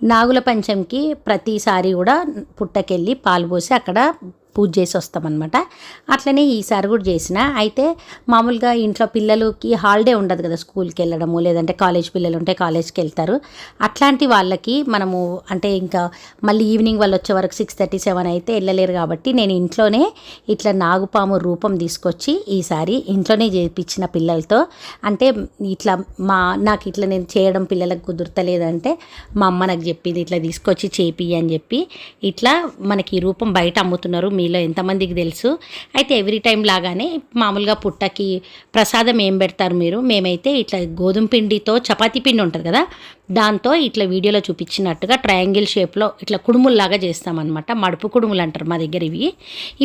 నాగుల పంచమికి ప్రతిసారి కూడా పుట్టకెళ్ళి పాలు పోసి అక్కడ పూజ చేసి వస్తామన్నమాట. అట్లనే ఈసారి కూడా చేసిన. అయితే మామూలుగా ఇంట్లో పిల్లలకి హాలిడే ఉండదు కదా, స్కూల్కి వెళ్ళడము లేదంటే కాలేజ్ పిల్లలు ఉంటే కాలేజ్కి వెళ్తారు. అట్లాంటి వాళ్ళకి మనము అంటే ఇంకా మళ్ళీ ఈవినింగ్ వాళ్ళు వచ్చే వరకు 6:30, 7 అయితే వెళ్ళలేరు. కాబట్టి నేను ఇంట్లోనే ఇట్లా నాగుపాము రూపం తీసుకొచ్చి ఈసారి ఇంట్లోనే చేయించిన పిల్లలతో. అంటే ఇట్లా నాకు ఇట్లా నేను చేయడం పిల్లలకు కుదురతలేదంటే మా అమ్మ నాకు చెప్పింది ఇట్లా తీసుకొచ్చి చేపి అని చెప్పి. ఇట్లా మనకి ఈ రూపం బయట అమ్ముతున్నారు, మీలో ఎంతమందికి తెలుసు. అయితే ఎవ్రీ టైం లాగానే మామూలుగా పుట్టకి ప్రసాదం ఏం పెడతారు మీరు? మేమైతే ఇట్లా గోధుమ పిండితో చపాతీ పిండి ఉంటుంది కదా, దాంతో ఇట్లా వీడియోలో చూపించినట్టుగా ట్రయాంగిల్ షేప్లో ఇట్లా కుడుముల్లాగా చేస్తామన్నమాట. మడుపు కుడుములు అంటారు మా దగ్గర ఇవి.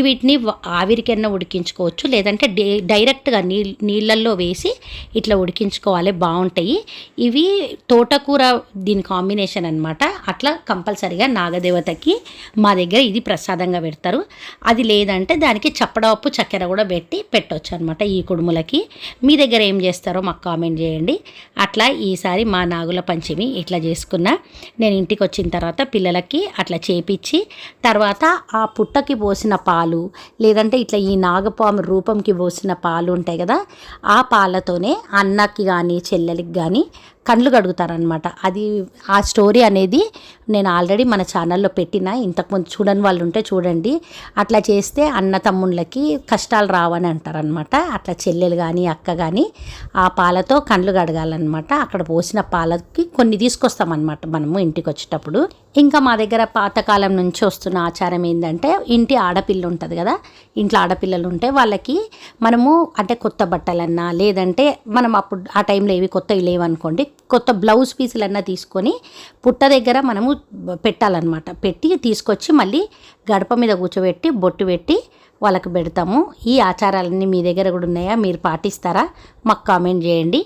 వీటిని ఆవిరికన్నా ఉడికించుకోవచ్చు, లేదంటే డైరెక్ట్గా నీళ్ళల్లో వేసి ఇట్లా ఉడికించుకోవాలి, బాగుంటాయి ఇవి. తోటకూర దీని కాంబినేషన్ అనమాట. అట్లా కంపల్సరిగా నాగదేవతకి మా దగ్గర ఇది ప్రసాదంగా పెడతారు. అది లేదంటే దానికి చప్పడపప్పు చక్కెర కూడా పెట్టవచ్చు అనమాట ఈ కుడుములకి. మీ దగ్గర ఏం చేస్తారో మాకు కామెంట్ చేయండి. అట్లా ఈసారి మా నాగుల పంచమి ఇట్లా చేసుకున్నా. నేను ఇంటికి వచ్చిన తర్వాత పిల్లలకి అట్లా చేపించి తర్వాత ఆ పుట్టకి పోసిన పాలు లేదంటే ఇట్లా ఈ నాగపాము రూపంకి పోసిన పాలు ఉంటాయి కదా, ఆ పాలతోనే అన్నకి కానీ చెల్లెలకి కానీ కళ్ళు కడుగుతారనమాట. అది ఆ స్టోరీ అనేది నేను ఆల్రెడీ మన ఛానల్లో పెట్టిన, ఇంతకుముందు చూడని వాళ్ళు ఉంటే చూడండి. అట్లా చేస్తే అన్న తమ్ముళ్ళకి కష్టాలు రావని అంటారనమాట. అట్లా చెల్లెలు కానీ అక్క కానీ ఆ పాలతో కళ్ళు కడగాలన్నమాట. అక్కడ పోసిన పాలకి కొన్ని తీసుకొస్తామన్నమాట మనము ఇంటికి వచ్చేటప్పుడు. ఇంకా మా దగ్గర పాతకాలం నుంచి వస్తున్న ఆచారం ఏంటంటే, ఇంటి ఆడపిల్ల ఉంటుంది కదా, ఇంట్లో ఆడపిల్లలు ఉంటే వాళ్ళకి మనము అంటే కొత్త బట్టలన్నా లేదంటే మనం అప్పుడు ఆ టైంలో ఏవి కొత్తవి లేవనుకోండి, కొత్త బ్లౌజ్ పీసులన్నా తీసుకొని పుట్ట దగ్గర మనము పెట్టాలన్నమాట. పెట్టి తీసుకొచ్చి మళ్ళీ గడప మీద కూర్చోబెట్టి బొట్టు పెట్టి వాళ్ళకి పెడతాము. ఈ ఆచారాలన్నీ మీ దగ్గర కూడా ఉన్నాయా? మీరు పాటిస్తారా? మాకు కామెంట్ చేయండి.